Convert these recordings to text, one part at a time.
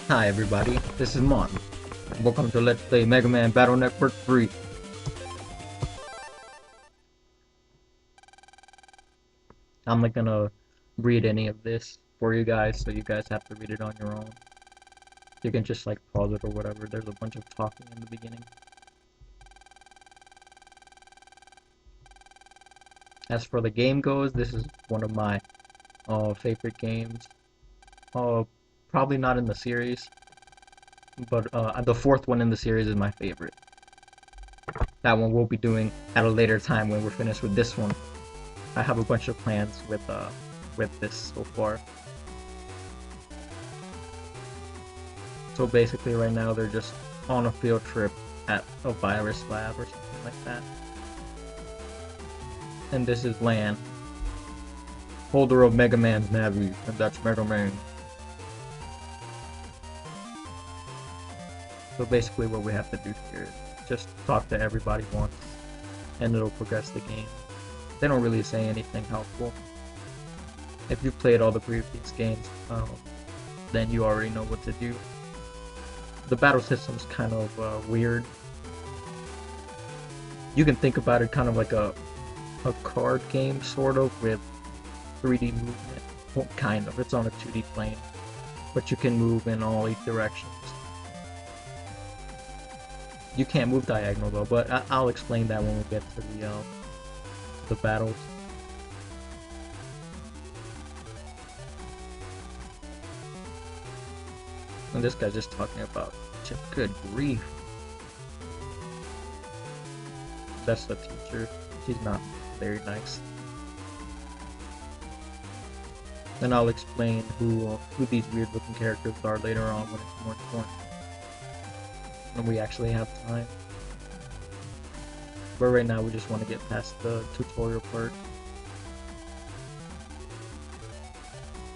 Hi everybody, this is Mon. Welcome to Let's Play Megaman Battle Network 3. I'm not gonna read any of this for you guys, so you guys have to read it on your own. You can just like pause it or whatever, there's a bunch of talking in the beginning. As for the game goes, this is one of my favorite games. Uh, Probably not in the series, but the fourth one in the series is my favorite. That one we'll be doing at a later time when we're finished with this one. I have a bunch of plans with this so far. So basically right now they're just on a field trip at a virus lab or something like that. And this is Lan, holder of Megaman's Navi, and that's Megaman. So basically what we have to do here is just talk to everybody once, and it'll progress the game. They don't really say anything helpful. If you've played all the previous games, then you already know what to do. The battle system's kind of weird. You can think about it kind of like a card game, sort of, with 3D movement. Well, kind of. It's on a 2D plane, but you can move in all 8 directions. You can't move diagonal though, but I'll explain that when we get to the battles. And this guy's just talking about chip. Good grief. That's the teacher. She's not very nice. And I'll explain who these weird looking characters are later on when it's more important. When we actually have time. But right now we just want to get past the tutorial part.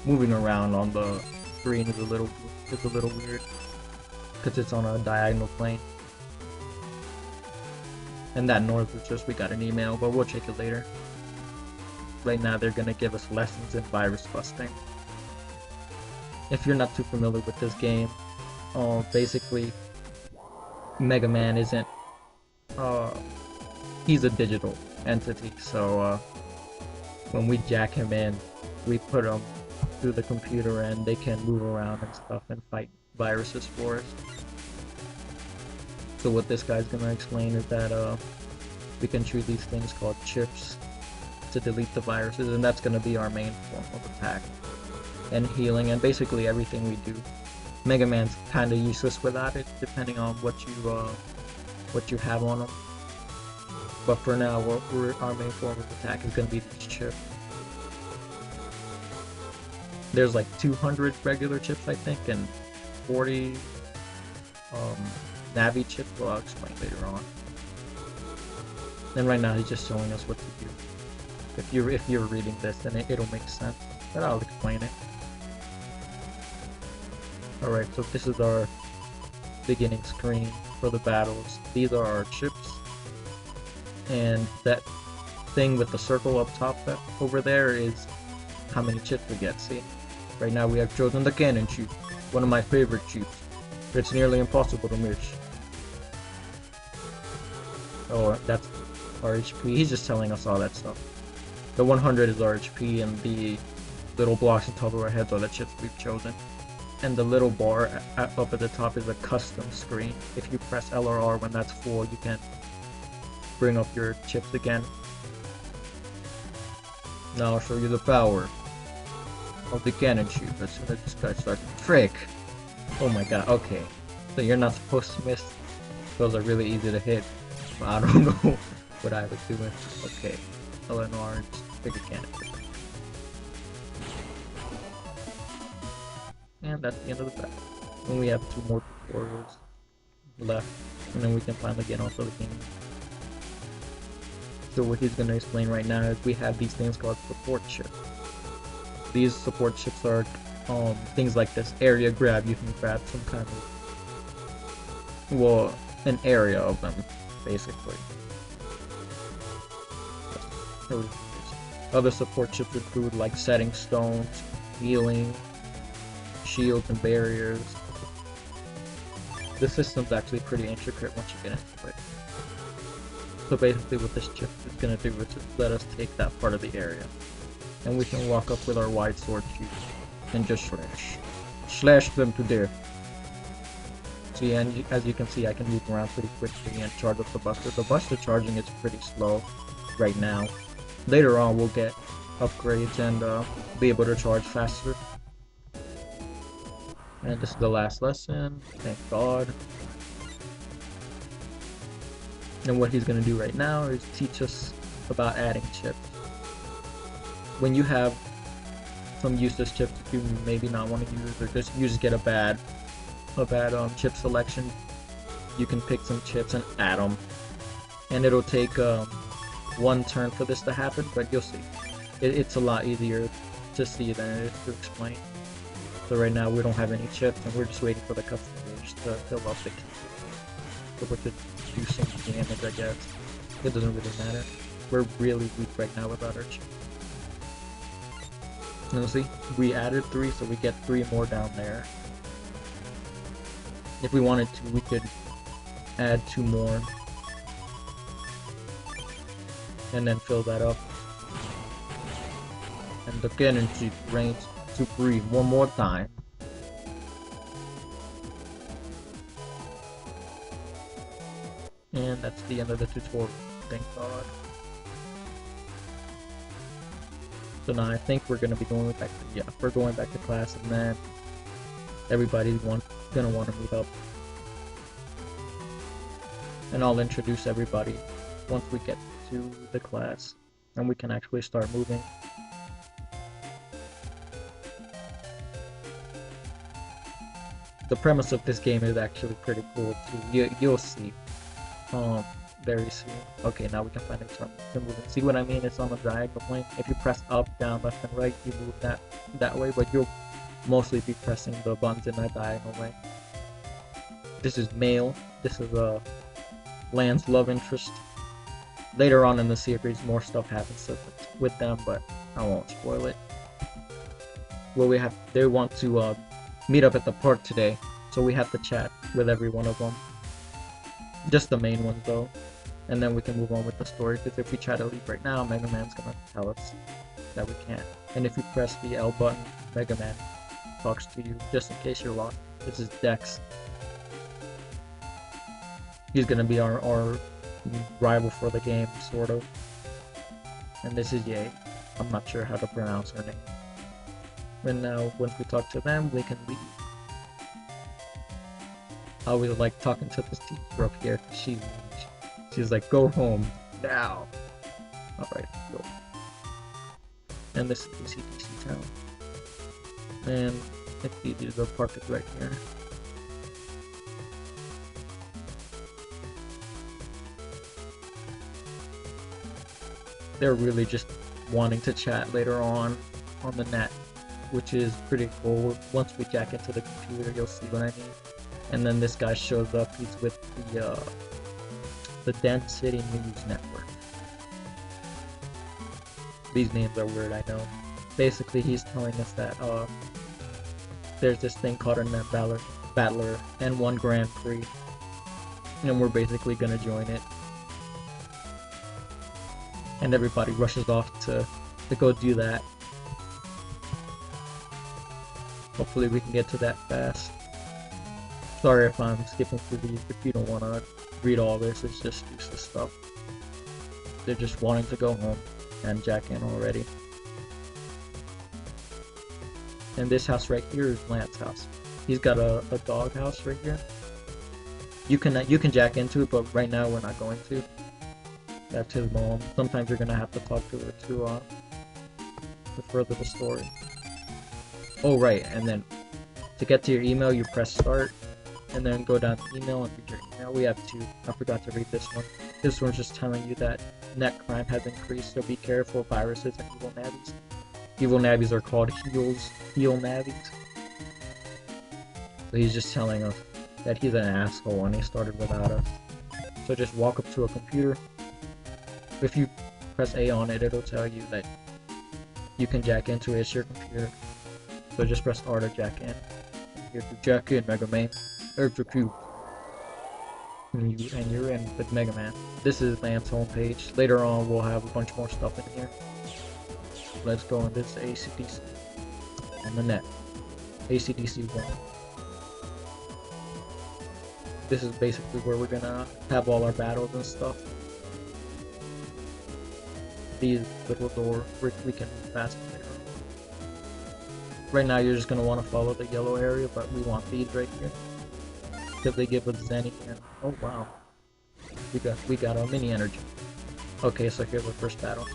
Moving around on the screen is a little weird because it's on a diagonal plane. And that noise was just we got an email, but we'll check it later. Right now they're gonna give us lessons in virus busting. If you're not too familiar with this game, basically Megaman isn't he's a digital entity, so when we jack him in, we put him through the computer and they can move around and stuff and fight viruses for us. So what this guy's gonna explain is that we can choose these things called chips to delete the viruses, and that's gonna be our main form of attack and healing and basically everything we do. Mega Man's kinda useless without it, depending on what you have on him. But for now, our main form of attack is gonna be these chips. There's like 200 regular chips, I think, and 40 Navi chips. Well, I'll explain later on. And right now, he's just showing us what to do. If you're reading this, then it'll make sense. But I'll explain it. All right, so this is our beginning screen for the battles. These are our chips, and that thing with the circle up top over there is how many chips we get. See, right now we have chosen the cannon chip, one of my favorite chips. It's nearly impossible to miss. Oh, that's our HP. He's just telling us all that stuff. The 100 is our HP, and the little blocks on top of our heads are the chips we've chosen. And the little bar up at the top is a custom screen. If you press L or R when that's full, you can bring up your chips again. Now I'll show you the power of the cannon chip as soon as this guy starts. Frick! Oh my god, okay. So you're not supposed to miss. Those are really easy to hit. But I don't know what I was doing. Okay. L and R, just pick a cannon. And that's the end of the battle. And we have 2 more tutorials left, and then we can finally get onto the game. So what he's going to explain right now is we have these things called support chips. These support chips are things like this area grab. You can grab some kind of, well, an area of them, basically. Other support chips include like setting stones, healing, shields and barriers, The system's actually pretty intricate once you get into it. So basically what this chip is going to do is just let us take that part of the area. And we can walk up with our wide sword shoot and just slash them to death. See, and as you can see, I can move around pretty quickly and charge up the buster. The buster charging is pretty slow right now. Later on we'll get upgrades and be able to charge faster. And this is the last lesson, thank God. And what he's going to do right now is teach us about adding chips. When you have some useless chips that you maybe not want to use, or just you just get a bad chip selection, you can pick some chips and add them. And it'll take one turn for this to happen, but you'll see. It's a lot easier to see than it is to explain. So right now we don't have any chips and we're just waiting for the custom gauge to fill up the key. So we're just do some damage, I guess. It doesn't really matter. We're really weak right now without our chips. And see, we added 3, so we get 3 more down there. If we wanted to, we could add 2 more. And then fill that up. And again, and she reigns supreme one more time. And that's the end of the tutorial, thank God. So now I think we're gonna be going back to, we're going back to class, and then everybody's gonna want to meet up. And I'll introduce everybody once we get to the class, and we can actually start moving. The premise of this game is actually pretty cool too. You'll see. Very soon. Okay, now we can finally start moving. See what I mean? It's on a diagonal lane. If you press up, down, left, and right, you move that way, but you'll mostly be pressing the buttons in that diagonal lane. This is male. This is Lan's love interest. Later on in the series, more stuff happens with them, but I won't spoil it. Well, they want to meet up at the park today, so we have to chat with every one of them. Just the main ones though, and then we can move on with the story, because if we try to leave right now, Megaman's gonna tell us that we can't. And if you press the L button, Megaman talks to you, just in case you're lost. This is Dex. He's gonna be our rival for the game, sort of. And this is Ye. I'm not sure how to pronounce her name. And now, once we talk to them, we can leave. I always like talking to this teacher up here, because she's like, go home now. Alright, go. And this is CDC town. And it's easy to go park it right here. They're really just wanting to chat later on the net, which is pretty cool. Once we jack into the computer, you'll see what I mean. And then this guy shows up. He's with the Dent City News Network. These names are weird, I know. Basically, he's telling us that there's this thing called a Net Battler N1 Grand Prix, and we're basically gonna join it. And everybody rushes off to go do that. Hopefully we can get to that fast. Sorry if I'm skipping through these. If you don't want to read all this, it's just useless stuff. They're just wanting to go home and jack in already. And this house right here is Lance' house. He's got a dog house right here. You can jack into it, but right now we're not going to. That's his mom. Sometimes you're gonna have to talk to her to further the story. Oh right, and then to get to your email, you press start, and then go down to email and read your email. We have 2. I forgot to read this one. This one's just telling you that net crime has increased, so be careful of viruses and evil nabbies. Evil nabbies are called heel nabbies. So he's just telling us that he's an asshole and he started without us. So just walk up to a computer. If you press A on it, it'll tell you that you can jack into it. It's your computer. So just press R to jack in. You have to jack in, Megaman. Execute. and you're in with Megaman. This is Lance's homepage. Later on, we'll have a bunch more stuff in here. Let's go on this ACDC on the net. ACDC 1. This is basically where we're gonna have all our battles and stuff. These little doors we can pass later. Right now, you're just gonna want to follow the yellow area, but we want these right here because they give us Zenny and oh wow, we got a mini energy. Okay, so here's our first battle.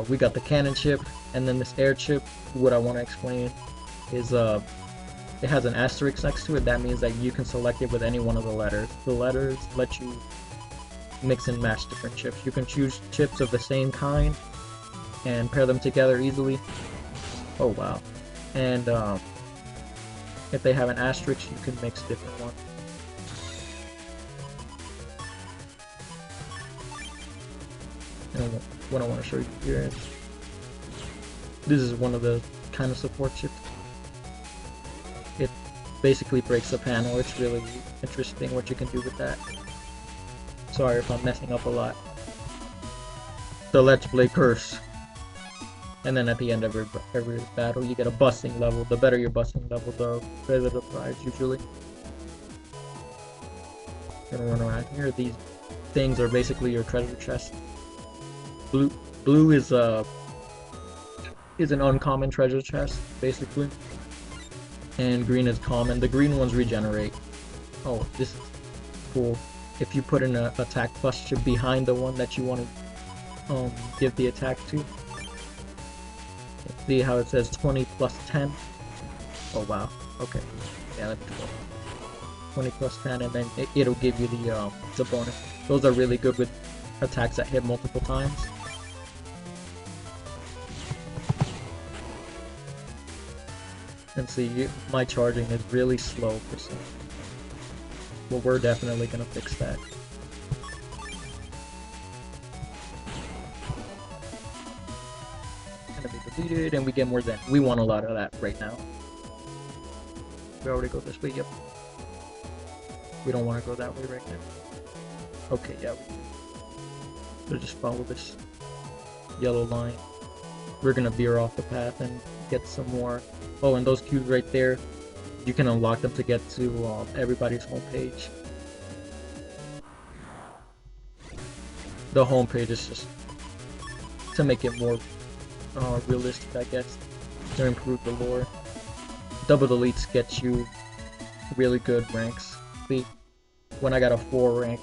We got the cannon chip, and then this air chip. What I want to explain is it has an asterisk next to it. That means that you can select it with any one of the letters. The letters let you mix and match different chips. You can choose chips of the same kind and pair them together easily. Oh wow. And if they have an asterisk, you can mix different ones. And what I want to show you here is this is one of the kind of support chips. It basically breaks the panel. It's really interesting what you can do with that. Sorry if I'm messing up a lot. The Let's Play curse. And then at the end of every battle, you get a busting level. The better your busting level, the better the prize usually. Gonna run around here. These things are basically your treasure chest. Blue is an uncommon treasure chest, basically. And green is common. The green ones regenerate. Oh, this is cool. If you put in an attack plus chip behind the one that you want to give the attack to. See how it says 20 plus 10? Oh wow. Okay. Yeah, that's cool. 20 plus 10, and then it'll give you the bonus. Those are really good with attacks that hit multiple times. And see, my charging is really slow for some. Well, we're definitely gonna fix that. Deleted, and we get more Zen. We want a lot of that right now. We already go this way, yep. We don't want to go that way right now. Okay, yeah, we do. So just follow this yellow line. We're gonna veer off the path and get some more. Oh, and those cubes right there, you can unlock them to get to everybody's homepage. The homepage is just to make it more realistic, I guess, to improve the lore. Double deletes get you really good ranks. See, when I got a 4 rank,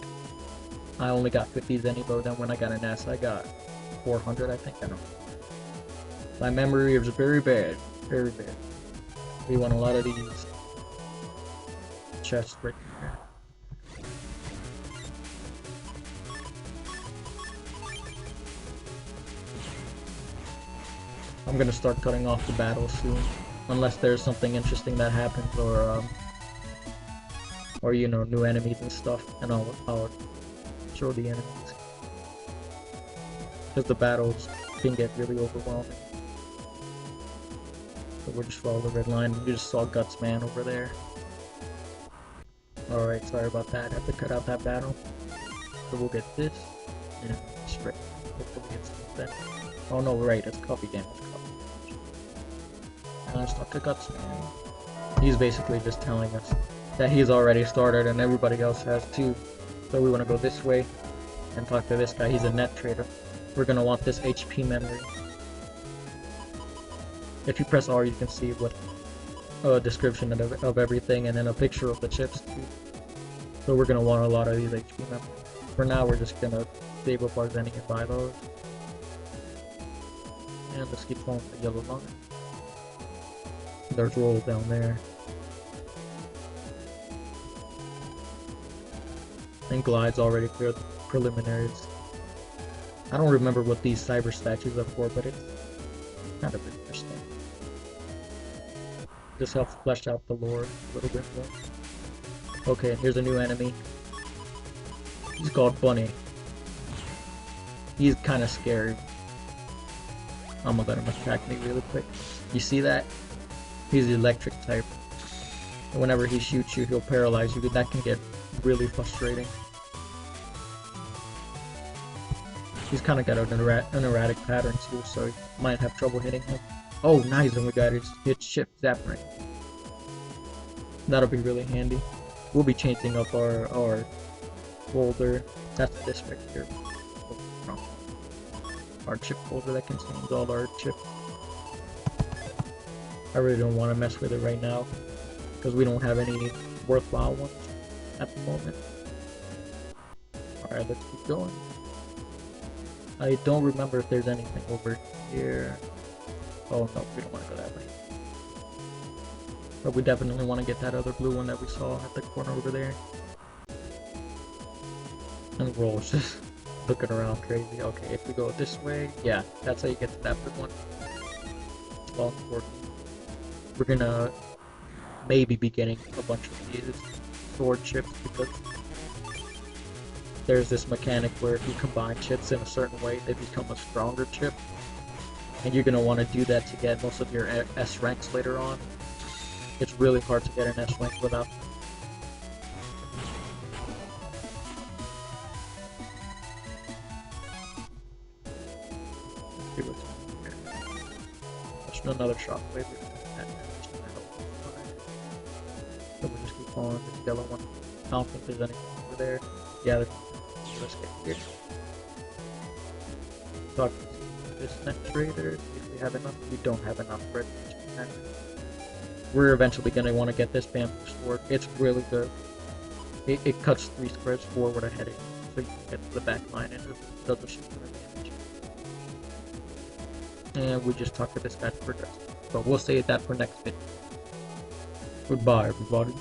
I only got 50 Zenny, then when I got an S, I got 400, I think. I don't know. My memory is very bad, very bad. We want a lot of these chests right here. I'm gonna start cutting off the battle soon, unless there's something interesting that happens, or you know, new enemies and stuff, and I'll show the enemies, because the battles can get really overwhelming. So we'll just follow the red line. You just saw Guts Man over there. Alright, sorry about that. I have to cut out that battle. So we'll get this and straight. Hopefully get something. Oh no, right, it's copy damage. And let's talk to Guts Man. He's basically just telling us that he's already started and everybody else has too. So we want to go this way and talk to this guy. He's a net trader. We're gonna want this HP memory. If you press R, you can see what a description of everything, and then a picture of the chips too. So we're gonna want a lot of these HP memory. For now, we're just gonna save up our Zenny and buy those. And let's keep going with the yellow line. There's rolls down there. And Glide's already cleared the preliminaries. I don't remember what these cyber statues are for, but it's kind of interesting. Just helps flesh out the lore a little bit more. Okay, and here's a new enemy. He's called Bunny. He's kind of scary. I'm gonna let him attack me really quick. You see that? He's the electric type. And whenever he shoots you, he'll paralyze you. That can get really frustrating. He's kind of got an erratic pattern too, so you might have trouble hitting him. Oh, nice, and we got his shift zap ring. That'll be really handy. We'll be changing up our folder. That's this right here. Our chip folder that contains all our chips. I really don't want to mess with it right now because we don't have any worthwhile ones at the moment. Alright, let's keep going. I don't remember if there's anything over here. Oh no, we don't want to go that way. But we definitely want to get that other blue one that we saw at the corner over there. And Roll's just looking around crazy. Okay, if we go this way, yeah, that's how you get to that blue one. Well, we're gonna maybe be getting a bunch of these sword chips because there's this mechanic where if you combine chips in a certain way, they become a stronger chip. And you're gonna want to do that to get most of your S ranks later on. It's really hard to get an S rank without them. Let's see what's in here. There's another shockwave. So we'll just keep following this yellow one. I don't think there's anything over there. Yeah, let's get here. Talk to this next raider, see if we have enough. We don't have enough for it. We're eventually going to want to get this bamboo sword. It's really good. It cuts 3 squares forward ahead of you, so you can get to the back line and it does a shit ton of damage. And we just talked to this guy to progress. But we'll save that for next video. Goodbye, everybody.